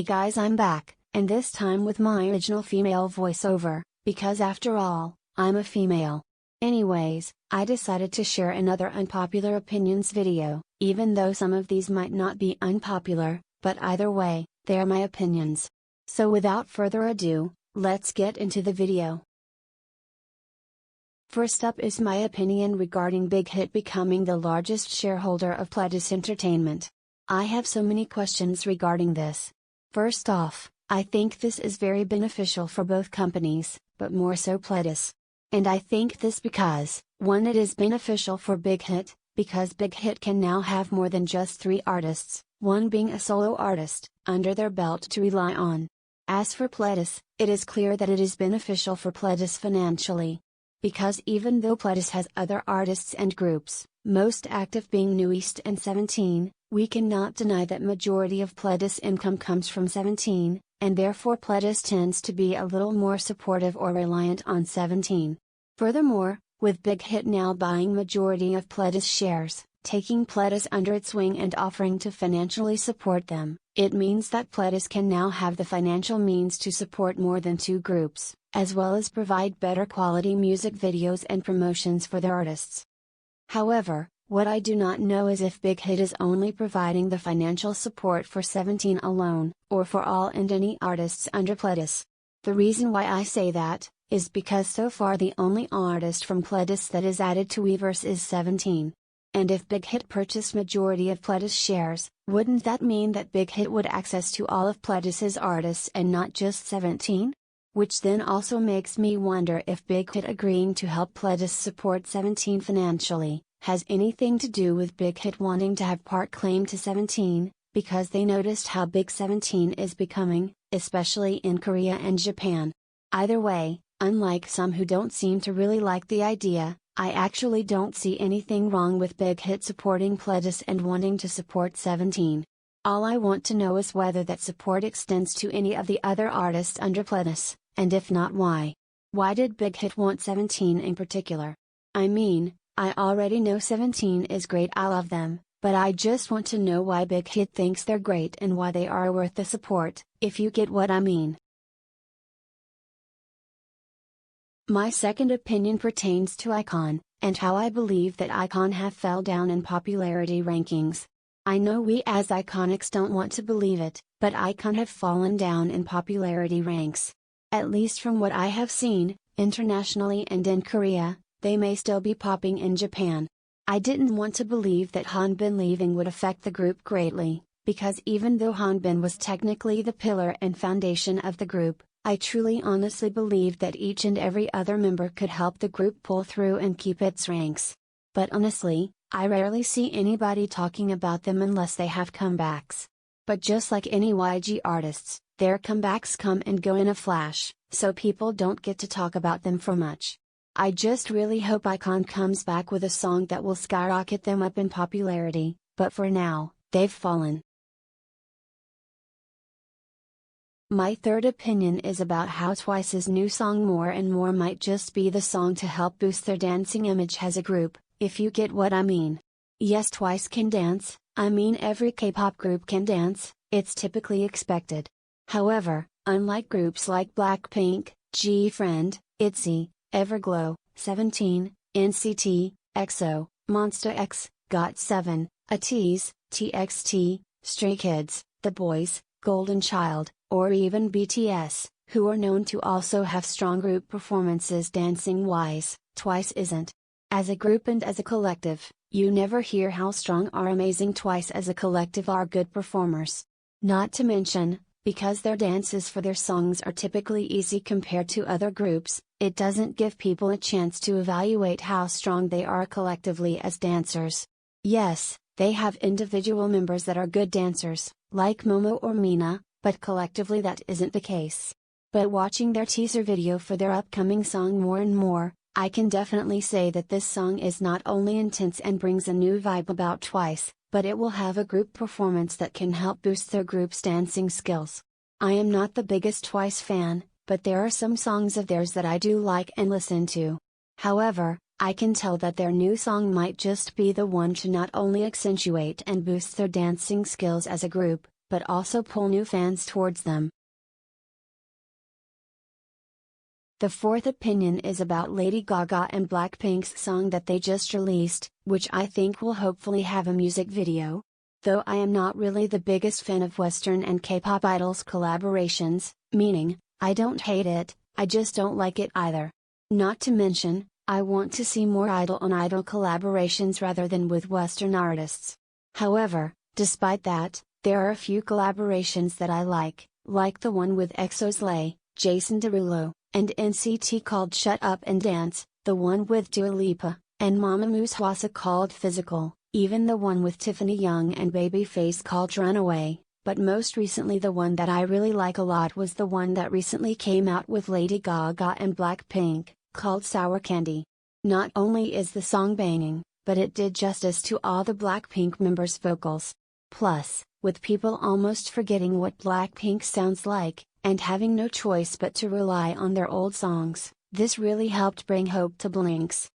guys, I'm back, and this time with my original female voiceover, because after all, I'm a female. Anyways, I decided to share another unpopular opinions video, even though some of these might not be unpopular, but either way, they are my opinions. So without further ado, let's get into the video. First up is my opinion regarding Big Hit becoming the largest shareholder of Pledis Entertainment. I have so many questions regarding this. First off, I think this is very beneficial for both companies, but more so Pledis. And I think this because, 1, it is beneficial for Big Hit, because Big Hit can now have more than just 3 artists, one being a solo artist, under their belt to rely on. As for Pledis, it is clear that it is beneficial for Pledis financially. Because even though Pledis has other artists and groups, most active being New East and 17, we cannot deny that majority of Pledis income comes from 17, and therefore Pledis tends to be a little more supportive or reliant on 17. Furthermore, with Big Hit now buying majority of Pledis shares, taking Pledis under its wing and offering to financially support them, it means that Pledis can now have the financial means to support more than 2 groups, as well as provide better quality music videos and promotions for their artists. However, what I do not know is if Big Hit is only providing the financial support for 17 alone, or for all and any artists under Pledis. The reason why I say that, is because so far the only artist from Pledis that is added to Weverse is 17. And if Big Hit purchased majority of Pledis shares, wouldn't that mean that Big Hit would access to all of Pledis's artists and not just 17? Which then also makes me wonder if Big Hit agreeing to help Pledis support 17 financially, has anything to do with Big Hit wanting to have part claim to 17, because they noticed how big 17 is becoming, especially in Korea and Japan. Either way, unlike some who don't seem to really like the idea, I actually don't see anything wrong with Big Hit supporting Pledis and wanting to support 17. All I want to know is whether that support extends to any of the other artists under Pledis, and if not, why. Why did Big Hit want 17 in particular? I mean, I already know 17 is great, I love them, but I just want to know why Big Hit thinks they're great and why they are worth the support, if you get what I mean. My second opinion pertains to Ikon, and how I believe that Ikon have fell down in popularity rankings. I know we as Iconics don't want to believe it, but Ikon have fallen down in popularity ranks. At least from what I have seen, internationally and in Korea, they may still be popping in Japan. I didn't want to believe that Hanbin leaving would affect the group greatly, because even though Hanbin was technically the pillar and foundation of the group, I truly honestly believed that each and every other member could help the group pull through and keep its ranks. But honestly, I rarely see anybody talking about them unless they have comebacks. But just like any YG artists, their comebacks come and go in a flash, so people don't get to talk about them for much. I just really hope Ikon comes back with a song that will skyrocket them up in popularity, but for now, they've fallen. My third opinion is about how Twice's new song More and More might just be the song to help boost their dancing image as a group, if you get what I mean. Yes, Twice can dance, I mean every K-pop group can dance, it's typically expected. However, unlike groups like Blackpink, G-Friend, ITZY, Everglow, 17, NCT, EXO, Monsta X, GOT7, ATEEZ, TXT, Stray Kids, The Boys, Golden Child, or even BTS, who are known to also have strong group performances dancing-wise, Twice isn't. As a group and as a collective, you never hear how strong or amazing Twice as a collective are good performers. Not to mention, because their dances for their songs are typically easy compared to other groups, it doesn't give people a chance to evaluate how strong they are collectively as dancers. Yes, they have individual members that are good dancers, like Momo or Mina, but collectively that isn't the case. But watching their teaser video for their upcoming song More and More, I can definitely say that this song is not only intense and brings a new vibe about Twice, but it will have a group performance that can help boost their group's dancing skills. I am not the biggest Twice fan, but there are some songs of theirs that I do like and listen to. However, I can tell that their new song might just be the one to not only accentuate and boost their dancing skills as a group, but also pull new fans towards them. The fourth opinion is about Lady Gaga and Blackpink's song that they just released, which I think will hopefully have a music video. Though I am not really the biggest fan of Western and K-pop idols collaborations, meaning, I don't hate it, I just don't like it either. Not to mention, I want to see more idol-on-idol collaborations rather than with Western artists. However, despite that, there are a few collaborations that I like the one with EXO's Lay, Jason Derulo, and NCT called Shut Up and Dance, the one with Dua Lipa, and Mamamoo Swassa called Physical, even the one with Tiffany Young and Babyface called Runaway, but most recently the one that I really like a lot was the one that recently came out with Lady Gaga and Blackpink, called Sour Candy. Not only is the song banging, but it did justice to all the Blackpink members' vocals. Plus, with people almost forgetting what Blackpink sounds like, and having no choice but to rely on their old songs, this really helped bring hope to Blinks.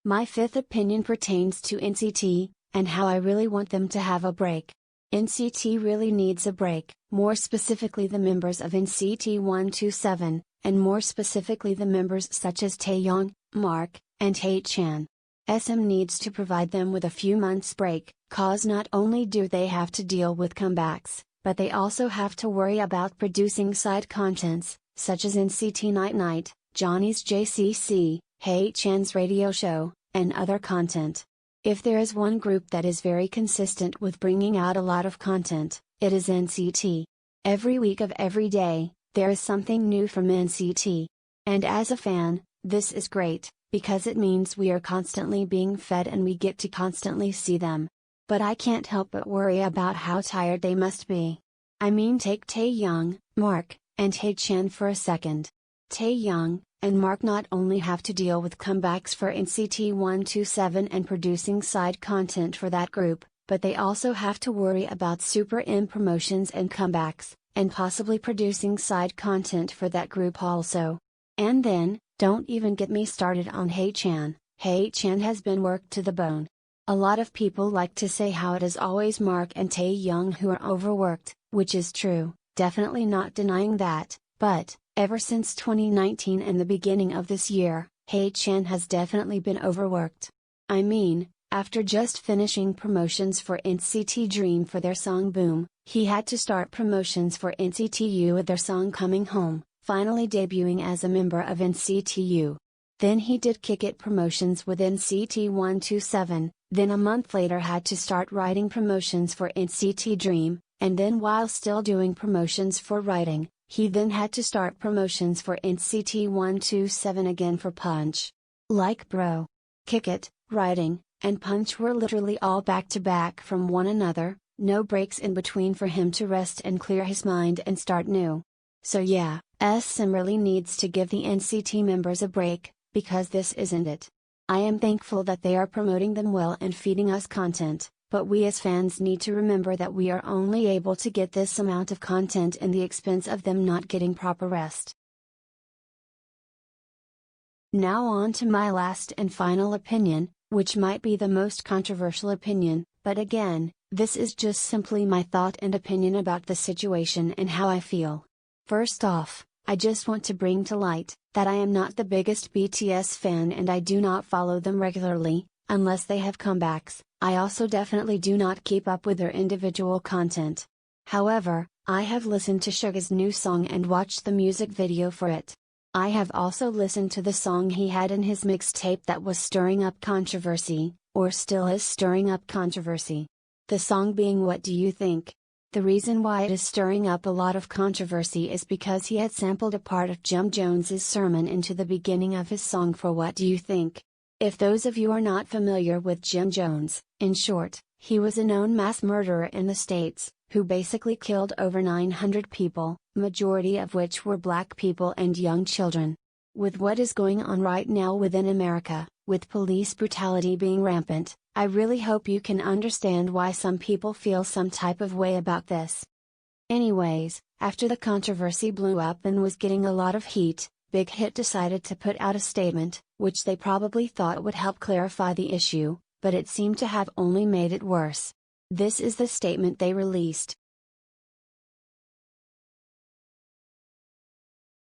My fifth opinion pertains to NCT, and how I really want them to have a break. NCT really needs a break, more specifically the members of NCT 127, and more specifically the members such as Taeyong, Mark, and Haechan. SM needs to provide them with a few months break, cause not only do they have to deal with comebacks, but they also have to worry about producing side contents, such as NCT Night Night, Johnny's JCC, Haechan's radio show, and other content. If there is one group that is very consistent with bringing out a lot of content, it is NCT. Every week of every day, there is something new from NCT. And as a fan, this is great, because it means we are constantly being fed and we get to constantly see them. But I can't help but worry about how tired they must be. I mean, take Taeyong, Mark, and Haechan for a second. Taeyong and Mark not only have to deal with comebacks for NCT 127 and producing side content for that group, but they also have to worry about Super M promotions and comebacks, and possibly producing side content for that group also. And then, don't even get me started on Haechan. Haechan has been worked to the bone. A lot of people like to say how it is always Mark and Taeyong who are overworked, which is true, definitely not denying that, but, ever since 2019 and the beginning of this year, Haechan has definitely been overworked. I mean, after just finishing promotions for NCT Dream for their song Boom, he had to start promotions for NCT U with their song Coming Home, finally debuting as a member of NCT U. Then he did Kick It promotions with NCT 127, then a month later had to start writing promotions for NCT Dream, and then while still doing promotions for writing, he then had to start promotions for NCT 127 again for Punch. Like bro. Kick It, writing, and Punch were literally all back to back from one another, no breaks in between for him to rest and clear his mind and start new. So yeah, SM really needs to give the NCT members a break, because this isn't it. I am thankful that they are promoting them well and feeding us content, but we as fans need to remember that we are only able to get this amount of content in the expense of them not getting proper rest. Now on to my last and final opinion, which might be the most controversial opinion, but again, this is just simply my thought and opinion about the situation and how I feel. First off, I just want to bring to light that I am not the biggest BTS fan and I do not follow them regularly, unless they have comebacks. I also definitely do not keep up with their individual content. However, I have listened to Suga's new song and watched the music video for it. I have also listened to the song he had in his mixtape that was stirring up controversy, or still is stirring up controversy. The song being What Do You Think? The reason why it is stirring up a lot of controversy is because he had sampled a part of Jim Jones's sermon into the beginning of his song for What Do You Think? If those of you are not familiar with Jim Jones, in short, he was a known mass murderer in the States, who basically killed over 900 people, majority of which were black people and young children. With what is going on right now within America, with police brutality being rampant, I really hope you can understand why some people feel some type of way about this. Anyways, after the controversy blew up and was getting a lot of heat, Big Hit decided to put out a statement, which they probably thought would help clarify the issue, but it seemed to have only made it worse. This is the statement they released.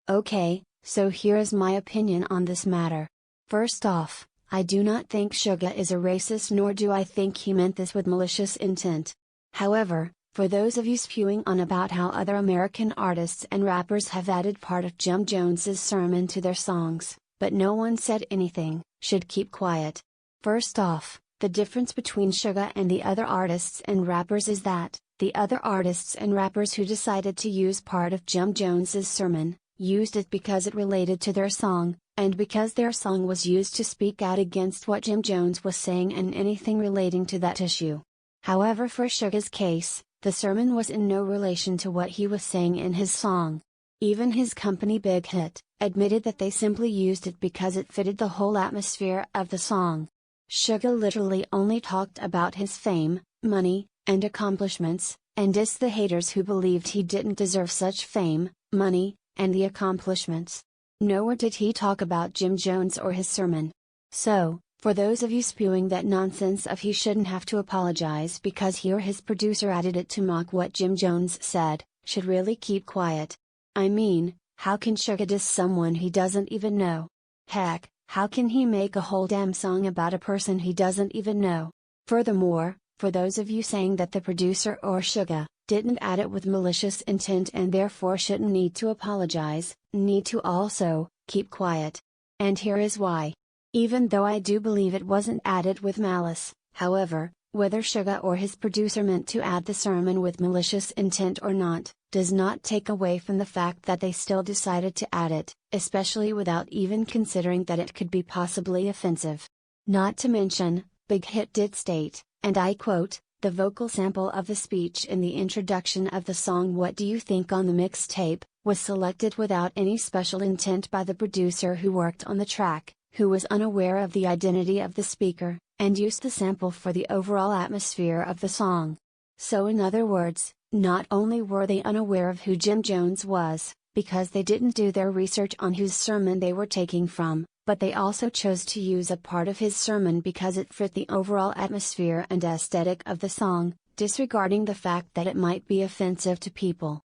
Okay, so here is my opinion on this matter. First off, I do not think Suga is a racist, nor do I think he meant this with malicious intent. However, for those of you spewing on about how other American artists and rappers have added part of Jim Jones's sermon to their songs, but no one said anything, should keep quiet. First off, the difference between Suga and the other artists and rappers is that, the other artists and rappers who decided to use part of Jim Jones's sermon, used it because it related to their song, and because their song was used to speak out against what Jim Jones was saying and anything relating to that issue. However, for Suga's case, the sermon was in no relation to what he was saying in his song. Even his company Big Hit admitted that they simply used it because it fitted the whole atmosphere of the song. Suga literally only talked about his fame, money, and accomplishments, and dissed the haters who believed he didn't deserve such fame, money, and the accomplishments. Nowhere did he talk about Jim Jones or his sermon. So, for those of you spewing that nonsense of he shouldn't have to apologize because he or his producer added it to mock what Jim Jones said, should really keep quiet. I mean, how can Suga diss someone he doesn't even know? Heck, how can he make a whole damn song about a person he doesn't even know? Furthermore, for those of you saying that the producer or Suga didn't add it with malicious intent and therefore shouldn't need to apologize, need to also keep quiet. And here is why. Even though I do believe it wasn't added with malice, however, whether Suga or his producer meant to add the sermon with malicious intent or not, does not take away from the fact that they still decided to add it, especially without even considering that it could be possibly offensive. Not to mention, Big Hit did state, and I quote, "The vocal sample of the speech in the introduction of the song What Do You Think on the mixtape, was selected without any special intent by the producer who worked on the track, who was unaware of the identity of the speaker, and used the sample for the overall atmosphere of the song." So in other words, not only were they unaware of who Jim Jones was, because they didn't do their research on whose sermon they were taking from, but they also chose to use a part of his sermon because it fit the overall atmosphere and aesthetic of the song, disregarding the fact that it might be offensive to people.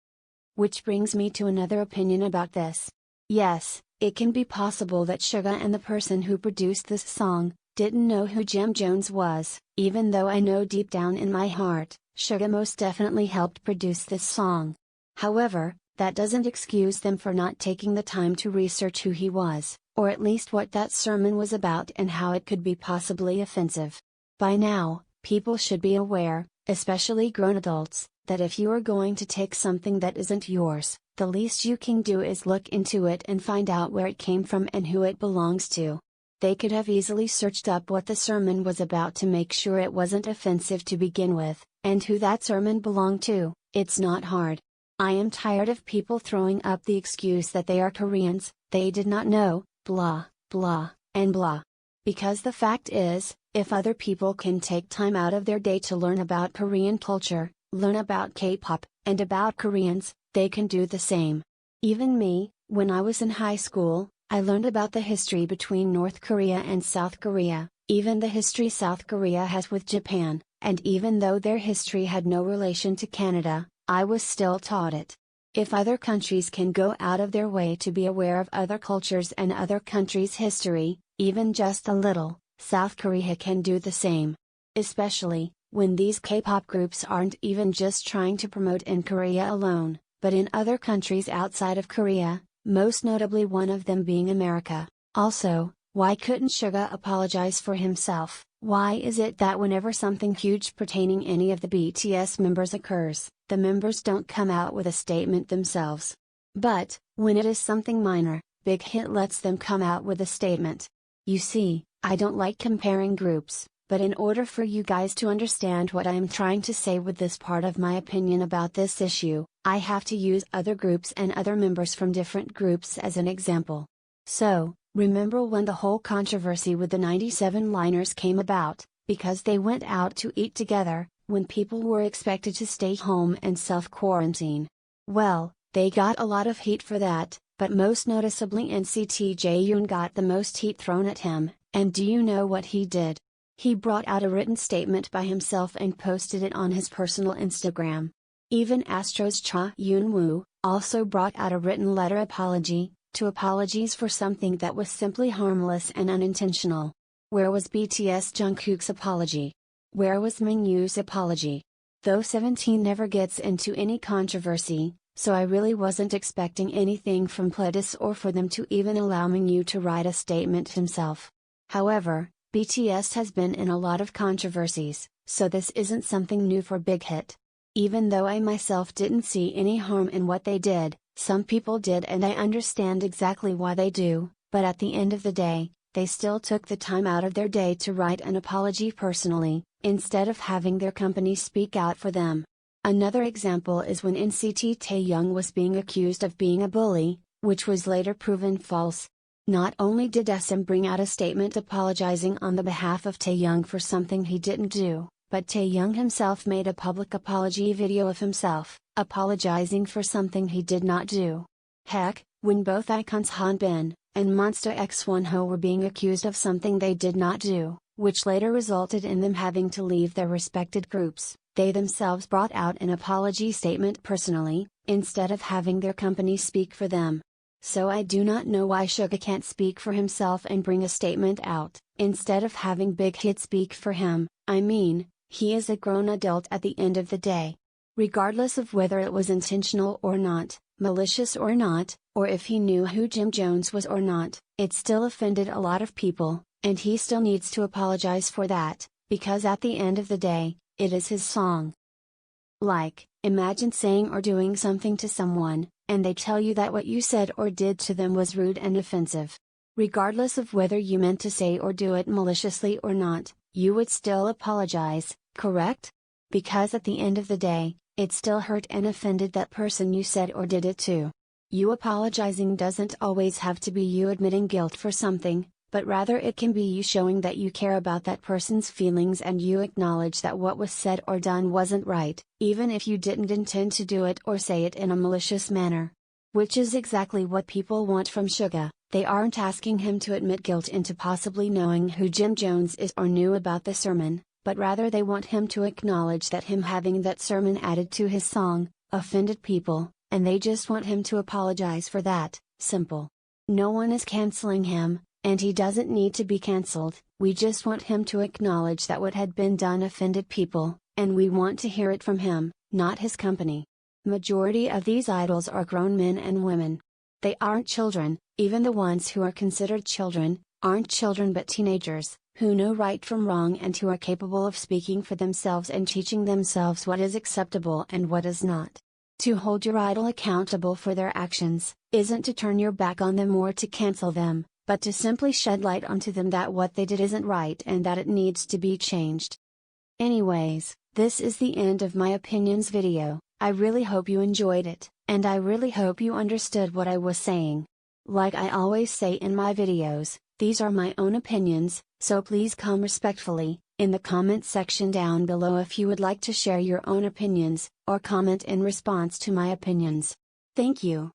Which brings me to another opinion about this. Yes, it can be possible that Suga and the person who produced this song didn't know who Jim Jones was, even though I know deep down in my heart, Suga most definitely helped produce this song. However, that doesn't excuse them for not taking the time to research who he was, or at least what that sermon was about and how it could be possibly offensive. By now, people should be aware, especially grown adults, that if you are going to take something that isn't yours, the least you can do is look into it and find out where it came from and who it belongs to. They could have easily searched up what the sermon was about to make sure it wasn't offensive to begin with, and who that sermon belonged to. It's not hard. I am tired of people throwing up the excuse that they are Koreans, they did not know, blah, blah, and blah. Because the fact is, if other people can take time out of their day to learn about Korean culture, learn about K-pop, and about Koreans, they can do the same. Even me, when I was in high school, I learned about the history between North Korea and South Korea, even the history South Korea has with Japan, and even though their history had no relation to Canada, I was still taught it. If other countries can go out of their way to be aware of other cultures and other countries' history, even just a little, South Korea can do the same. Especially, when these K-pop groups aren't even just trying to promote in Korea alone, but in other countries outside of Korea, most notably one of them being America. Also, why couldn't Suga apologize for himself? Why is it that whenever something huge pertaining any of the BTS members occurs, the members don't come out with a statement themselves? But, when it is something minor, Big Hit lets them come out with a statement. You see, I don't like comparing groups, but in order for you guys to understand what I am trying to say with this part of my opinion about this issue, I have to use other groups and other members from different groups as an example. So, remember when the whole controversy with the 97 liners came about, because they went out to eat together, when people were expected to stay home and self-quarantine? Well, they got a lot of heat for that, but most noticeably NCT Jaehyun got the most heat thrown at him, and do you know what he did? He brought out a written statement by himself and posted it on his personal Instagram. Even Astro's Cha Eun-woo also brought out a written letter apology, to apologies for something that was simply harmless and unintentional. Where was BTS Jungkook's apology? Where was Mingyu's apology? Though 17 never gets into any controversy, so I really wasn't expecting anything from Pledis or for them to even allow Mingyu to write a statement himself. However, BTS has been in a lot of controversies, so this isn't something new for Big Hit. Even though I myself didn't see any harm in what they did, some people did, and I understand exactly why they do, but at the end of the day, they still took the time out of their day to write an apology personally, instead of having their company speak out for them. Another example is when NCT Taehyung was being accused of being a bully, which was later proven false. Not only did SM bring out a statement apologizing on the behalf of Taehyung for something he didn't do, but Taehyung himself made a public apology video of himself, apologizing for something he did not do. Heck, when both Ikon's Hanbin and Monster X Wonho were being accused of something they did not do, which later resulted in them having to leave their respected groups, they themselves brought out an apology statement personally, instead of having their company speak for them. So I do not know why Suga can't speak for himself and bring a statement out, instead of having Big Hit speak for him. I mean, he is a grown adult at the end of the day. Regardless of whether it was intentional or not, malicious or not, or if he knew who Jim Jones was or not, it still offended a lot of people, and he still needs to apologize for that, because at the end of the day, it is his song. Like, imagine saying or doing something to someone, and they tell you that what you said or did to them was rude and offensive. Regardless of whether you meant to say or do it maliciously or not, you would still apologize, correct? Because at the end of the day, it still hurt and offended that person you said or did it to. You apologizing doesn't always have to be you admitting guilt for something, but rather it can be you showing that you care about that person's feelings and you acknowledge that what was said or done wasn't right, even if you didn't intend to do it or say it in a malicious manner. Which is exactly what people want from Suga. They aren't asking him to admit guilt into possibly knowing who Jim Jones is or knew about the sermon, but rather they want him to acknowledge that him having that sermon added to his song offended people, and they just want him to apologize for that. Simple. No one is canceling him, and he doesn't need to be cancelled. We just want him to acknowledge that what had been done offended people, and we want to hear it from him, not his company. Majority of these idols are grown men and women. They aren't children. Even the ones who are considered children, aren't children but teenagers, who know right from wrong and who are capable of speaking for themselves and teaching themselves what is acceptable and what is not. To hold your idol accountable for their actions, isn't to turn your back on them or to cancel them, but to simply shed light onto them that what they did isn't right and that it needs to be changed. Anyways, this is the end of my opinions video. I really hope you enjoyed it, and I really hope you understood what I was saying. Like I always say in my videos, these are my own opinions, so please come respectfully, in the comment section down below if you would like to share your own opinions, or comment in response to my opinions. Thank you.